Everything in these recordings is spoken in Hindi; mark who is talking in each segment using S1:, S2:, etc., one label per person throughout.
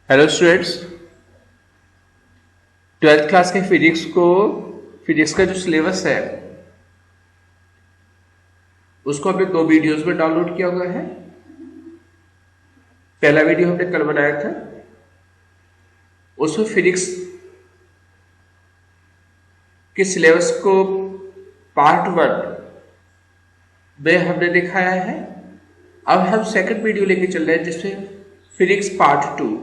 S1: हेलो स्टूडेंट्स, ट्वेल्थ क्लास के फिजिक्स का जो सिलेबस है उसको हमने 2 वीडियोस में डाउनलोड किया हुआ है। पहला वीडियो हमने कल बनाया था, उसमें फिजिक्स के सिलेबस को पार्ट 1 में हमने दिखाया है। अब हम सेकंड वीडियो लेके चल रहे हैं जिसमें फिजिक्स पार्ट 2।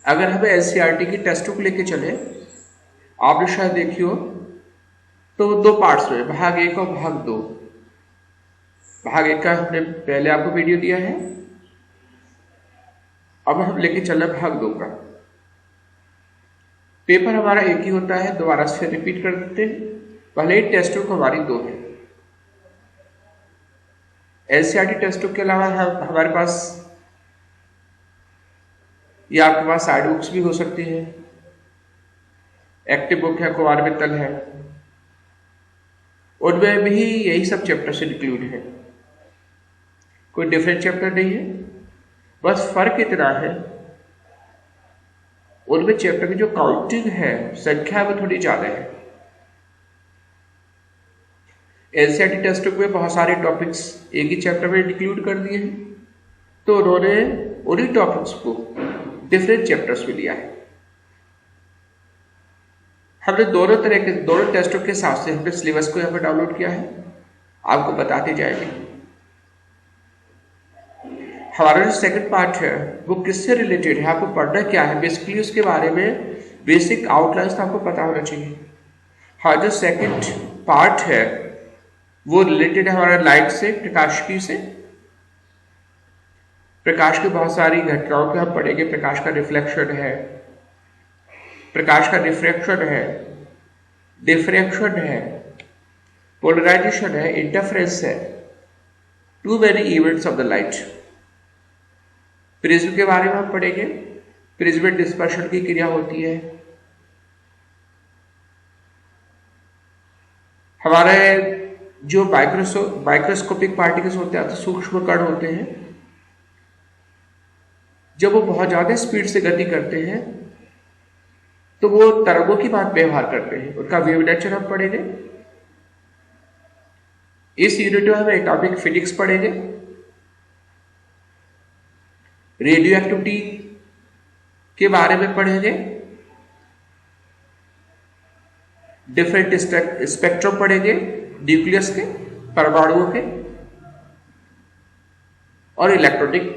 S1: अगर हमें एनसीईआरटी की टेस्टों को लेके चले, आपने शायद देखी हो, तो 2 पार्ट्स में, भाग 1 और भाग 2। भाग 1 का हमने पहले आपको वीडियो दिया है, अब हम लेके चल रहे भाग 2 का। पेपर हमारा एक ही होता है, दोबारा से रिपीट कर देते हैं, भले ही टेस्टों को हमारी 2 है। एनसीईआरटी टेस्टों के अलावा हमारे पास या आपके पास साइड बुक्स भी हो सकती है, एक्टिव बुक है, कुमार मित्तल है, उनमें भी यही सब चैप्टर्स इंक्लूड है, कोई डिफरेंट चैप्टर नहीं है। बस फर्क इतना है, उनमें चैप्टर की जो काउंटिंग है, संख्या वो थोड़ी ज्यादा है। एनसीईआरटी टेस्ट में बहुत सारे टॉपिक्स एक ही चैप्टर में इंक्लूड कर दिए हैं, तो उन्होंने उन्हीं टॉपिक्स को डिफरेंट चैप्टर्स में लिया है। हमने दोनों टेस्टों के हिसाब से हमने सिलेबस को यहाँ पर डाउनलोड किया है, आपको बताते जाएंगे। हमारा जो सेकंड पार्ट है वो किससे रिलेटेड है, आपको पढ़ना क्या है, बेसिकली उसके बारे में बेसिक आउटलाइंस आपको पता होना चाहिए। हाँ, जो सेकंड पार्ट है वो रिलेटेड है हमारा लाइट से, प्रकाशिकी से। प्रकाश की बहुत सारी घटनाओं को हम पढ़ेंगे। प्रकाश का रिफ्लेक्शन है, प्रकाश का रिफ्रैक्शन है, डिफ्रैक्शन है, पोलराइजेशन है, इंटरफेरेंस है, too many events of the light. Prism के बारे में हम पढ़ेंगे, प्रिज्म में डिस्पर्शन की क्रिया होती है। हमारे जो माइक्रोस्कोपिक पार्टिकल्स होते हैं, तो सूक्ष्म कण होते हैं, जब वो बहुत ज्यादा स्पीड से गति करते हैं तो वो तरंगों की बात व्यवहार करते हैं, उनका वेव नेचर हम पढ़ेंगे। इस यूनिट में हम एटॉमिक फिजिक्स पढ़ेंगे, रेडियो एक्टिविटी के बारे में पढ़ेंगे, डिफरेंट स्पेक्ट्रम पढ़ेंगे, न्यूक्लियस के, परमाणुओं के और इलेक्ट्रॉनिक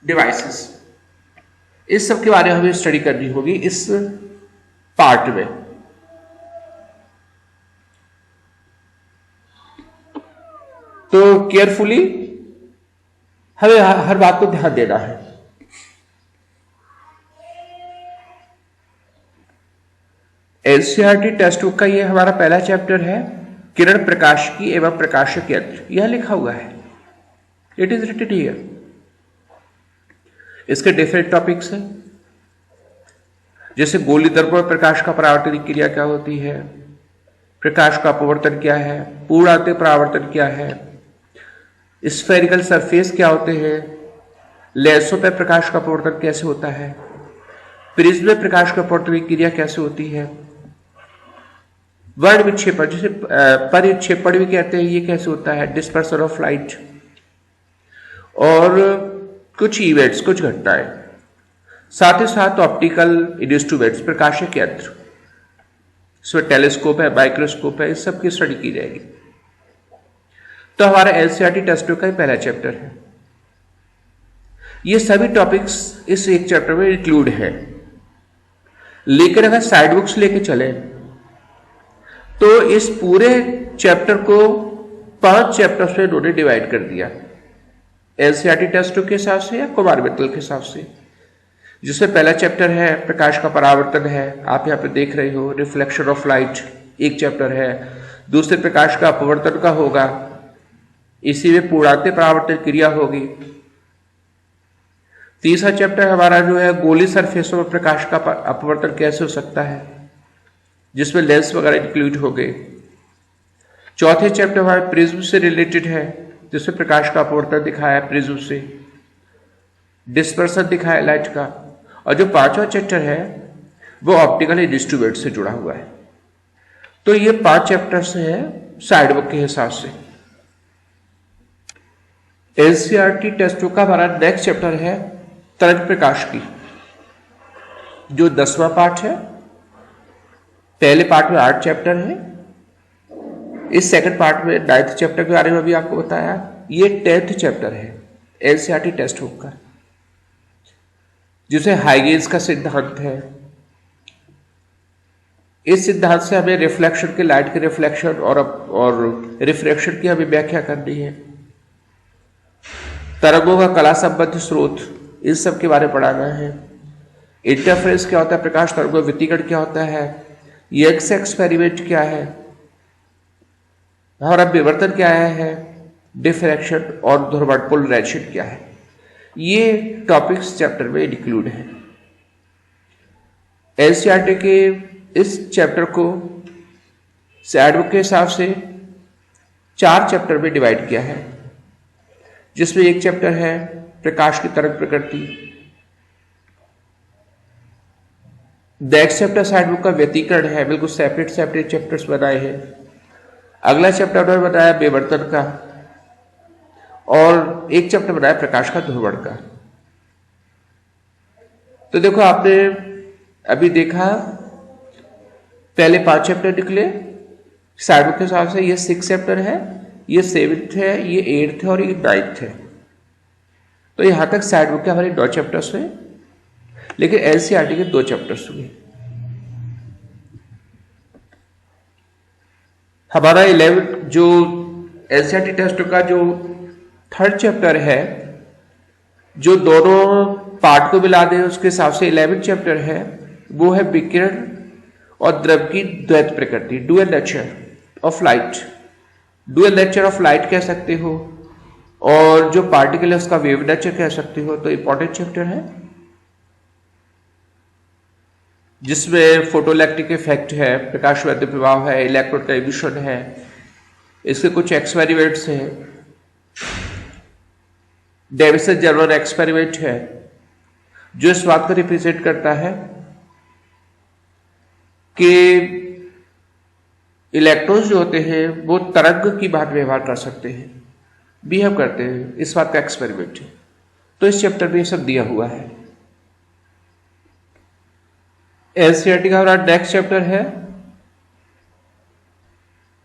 S1: डिवाइसेस। इस सब के बारे में हमें स्टडी करनी होगी इस पार्ट में। तो केयरफुली हमें हर बात को ध्यान देना है। एनसीईआरटी टेक्स्ट बुक का ये हमारा पहला चैप्टर है, किरण प्रकाशिकी एवं प्रकाशक यंत्र। यह लिखा हुआ है, इट इज रिटेड हियर। इसके डिफरेंट टॉपिक्स हैं, जैसे गोली दर्पण प्रकाश का परावर्तन क्रिया क्या होती है, प्रकाश का अपवर्तन क्या है, पूर्णांतरिक परावर्तन क्या है, स्फेरिकल सरफेस क्या होते हैं, लेंसों पर प्रकाश का अपवर्तन कैसे होता है, प्रिज्म में प्रकाश का अपवर्तन क्रिया कैसे होती है, वर्ण विक्षेपण जिसे परिक्षेपण भी कहते हैं, ये कैसे होता है, डिस्पर्सन ऑफ लाइट, और कुछ इवेंट्स, कुछ घटनाएं, साथ ही साथ ऑप्टिकल इंस्ट्रूमेंट्स, प्रकाशक यंत्र, इसमें टेलीस्कोप है, माइक्रोस्कोप है, इस सब की स्टडी की जाएगी। तो हमारा एनसीईआरटी टेक्स्ट का पहला चैप्टर है। ये सभी टॉपिक्स इस एक चैप्टर में इंक्लूड है, लेकिन अगर साइड बुक्स लेके चले तो इस पूरे चैप्टर को 5 चैप्टर्स में इन्होंने डिवाइड कर दिया, एनसीईआरटी टेक्स्ट के हिसाब से या कुमार मित्तल के हिसाब से। जिसमें पहला चैप्टर है प्रकाश का परावर्तन है, आप यहाँ पे देख रहे हो, रिफ्लेक्शन ऑफ लाइट एक चैप्टर है। दूसरे प्रकाश का अपवर्तन का होगा, इसी में पूर्णांतरिक परावर्तन क्रिया होगी। तीसरा चैप्टर हमारा जो है गोली सरफेसों में प्रकाश का अपवर्तन कैसे हो सकता है, जिसमें लेंस वगैरह इंक्लूड हो गए। चौथे चैप्टर हमारे प्रिज्म से रिलेटेड है, जिसमें प्रकाश का अपवर्तन दिखाया है प्रिज्म से, डिस्पर्सन दिखाया लाइट का। और जो पांचवा चैप्टर है वो ऑप्टिकल इंस्ट्रूमेंट से जुड़ा हुआ है। तो ये 5 चैप्टर्स है साइड बुक के हिसाब से। एनसीईआरटी टेक्स्ट बुक का हमारा नेक्स्ट चैप्टर है तरंग प्रकाश की, जो 10वां पार्ट है। पहले पार्ट में 8 चैप्टर है। इस सेकंड पार्ट में 9th चैप्टर के बारे में भी आपको बताया। ये 10th चैप्टर है एनसीईआरटी टेक्स्ट बुक का, जिसे हाइगेन्स का सिद्धांत है। इस सिद्धांत से हमें रिफ्लेक्शन के, लाइट के रिफ्लेक्शन और रिफ्रैक्शन की हमें व्याख्या करनी है। तरंगों का कला संबद्ध स्रोत, इन सब के बारे में पढ़ाना है। इंटरफेरेंस क्या होता है, प्रकाश तरंगों व्यतिकरण क्या होता है, यंग्स एक्सपेरिमेंट क्या है, और अब विवर्तन क्या है, डिफ्रैक्शन और ध्रुवण पोलराइजेशन क्या है। ये टॉपिक्स चैप्टर में इंक्लूड है। एनसीईआरटी के इस चैप्टर को साइड बुक के हिसाब से 4 चैप्टर में डिवाइड किया है, जिसमें एक चैप्टर है प्रकाश की तरंग प्रकृति। नेक्स्ट चैप्टर साइड बुक का व्यतिकरण है, बिल्कुल सेपरेट चैप्टर्स बनाए हैं। अगला चैप्टर उन्होंने बताया विवर्तन का, और एक चैप्टर बनाया प्रकाश का ध्रुवण का। तो देखो, आपने अभी देखा पहले 5 चैप्टर निकले साइड बुक के हिसाब से। ये 6 चैप्टर है, ये 7th है, ये 8th है और ये 9th है। तो यहां तक साइड बुक के हमारे 9 चैप्टर्स हुए, लेकिन एनसीईआरटी के 2 चैप्टर्स हुए। हमारा 11 जो एनसीईआरटी टेक्स्ट का जो 3rd चैप्टर है, जो दोनों पार्ट को मिला दे उसके हिसाब से 11th चैप्टर है, वो है विकिरण और द्रव की द्वैत प्रकृति, dual nature of light. Dual nature of light कह सकते हो, और जो पार्टिकल है उसका वेव नेचर कह सकते हो। तो इंपॉर्टेंट चैप्टर है, जिसमें फोटोइलेक्ट्रिक इफेक्ट है, प्रकाश वैद्युत प्रभाव है, इलेक्ट्रॉन का एमिशन है, इसके कुछ एक्सपेरिमेंट्स हैं। डेविसन जर्मन एक्सपेरिमेंट है, जो इस बात को रिप्रेजेंट करता है कि इलेक्ट्रॉन्स जो होते हैं वो तरंग की भांति व्यवहार कर सकते हैं, बिहेव करते हैं। इस बात का एक्सपेरिमेंट है। तो इस चैप्टर में ये सब दिया हुआ है। एनसीईआरटी का हमारा नेक्स्ट चैप्टर है,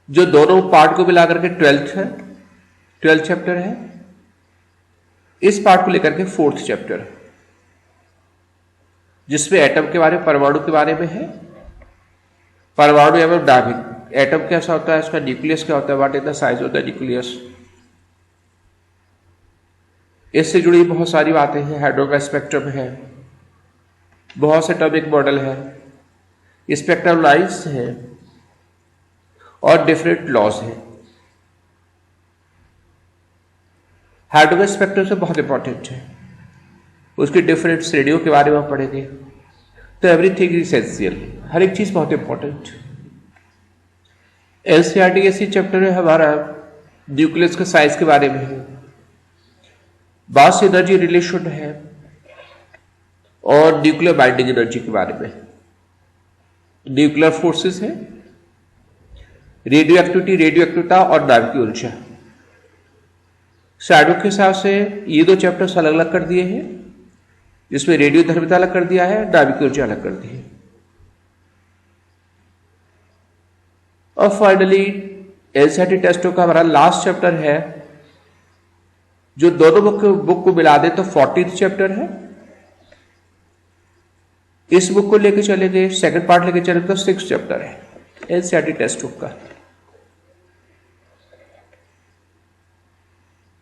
S1: जो दोनों पार्ट को मिलाकर के 12th है, 12th चैप्टर है। इस पार्ट को लेकर के 4th चैप्टर है, जिसमें एटम के बारे में, परमाणु के बारे में है। परमाणु एवं नाभिक, एटम कैसा होता है, इसका न्यूक्लियस क्या होता है, what is the size of the nucleus. इससे जुड़ी बहुत सारी बातें हैं। हाइड्रोजन स्पेक्ट्रम है, बहुत से एटॉमिक मॉडल है, स्पेक्ट्रम लाइन्स है और डिफरेंट लॉज है। हाइड्रोजन स्पेक्ट्रम से बहुत इंपॉर्टेंट है, उसकी डिफरेंट श्रेणियों के बारे में हम पढ़ेंगे। तो एवरीथिंग इज एसेंशियल, हर एक चीज बहुत इंपॉर्टेंट। एनसीईआरटी के इसी चैप्टर में हमारा न्यूक्लियस के साइज के बारे में है, मास एनर्जी रिलेशन है, और न्यूक्लियर बाइंडिंग एनर्जी के बारे में, न्यूक्लियर फोर्सेस है, रेडियो एक्टिविटी, रेडियो एक्टिविटा और नाभिकीय ऊर्जा। साइड बुक के हिसाब से ये 2 चैप्टर्स अलग अलग कर दिए हैं, जिसमें रेडियो धर्मिता अलग कर दिया है, नाभिकीय ऊर्जा अलग कर दी है। और फाइनली एनसीईआरटी टेक्स्ट का हमारा लास्ट चैप्टर है, जो दोनों बुक को मिला दे तो 14th चैप्टर है। इस बुक को लेके चलेंगे, सेकंड पार्ट लेके चलेंगे तो 6th चैप्टर है एनसीईआरटी टेक्स्ट बुक का,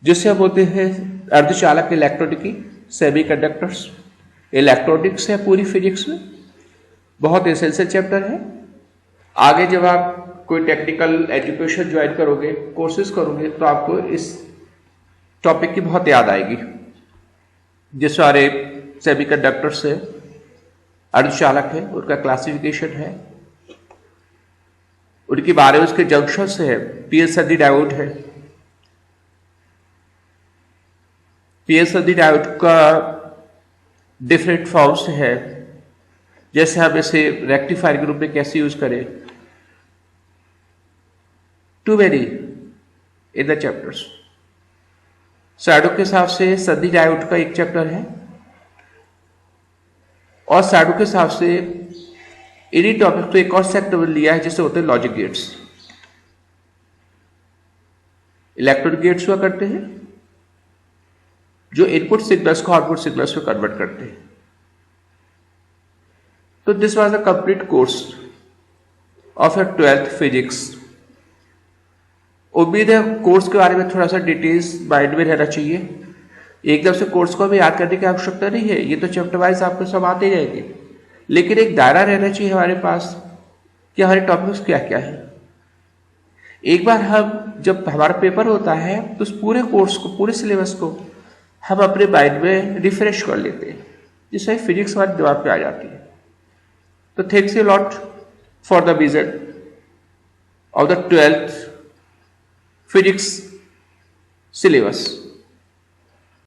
S1: जिससे हम बोलते हैं अर्धचालक इलेक्ट्रॉनिकी, सेमीकंडक्टर्स। इलेक्ट्रॉनिक्स है पूरी फिजिक्स में, बहुत एसेंशियल चैप्टर है। आगे जब आप कोई टेक्निकल एजुकेशन ज्वाइन करोगे, कोर्सेज करोगे, तो आपको इस टॉपिक की बहुत याद आएगी। जिस सारे सेमीकंडक्टर्स है, अर्धचालक है, उनका क्लासिफिकेशन है, उनके बारे में, उसके जंक्शंस है, पीएन संधि डायोड है। पीएन संधि डायोड का डिफरेंट फॉर्म्स है, जैसे हम इसे रेक्टिफायर के रूप में कैसे यूज करें, to very in the chapters. Shadow के हिसाब से संधि डायोड का एक चैप्टर है, और शैडो के हिसाब से इन्हीं टॉपिक को एक और सेक्टर लिया है जिससे होते हैं लॉजिक गेट्स। इलेक्ट्रॉनिक गेट्स हुआ करते हैं जो इनपुट सिग्नल्स को आउटपुट सिग्नल्स में कन्वर्ट करते हैं। तो this was the complete course of your 12th physics. उम्मीद है कोर्स के बारे में थोड़ा सा डिटेल्स माइंड में रहना चाहिए। एकदम से कोर्स को भी याद करने की आवश्यकता नहीं है, ये तो चैप्टर वाइज आपको सब आते जाएंगे, लेकिन एक दायरा रहना चाहिए हमारे पास कि हमारे टॉपिक्स क्या क्या है। एक बार हम जब हमारा पेपर होता है तो उस पूरे कोर्स को, पूरे सिलेबस को हम अपने माइंड में रिफ्रेश कर लेते हैं, जिससे फिजिक्स हमारे दिमाग पे आ जाती है। तो thanks a lot for the visit of the 12th physics syllabus।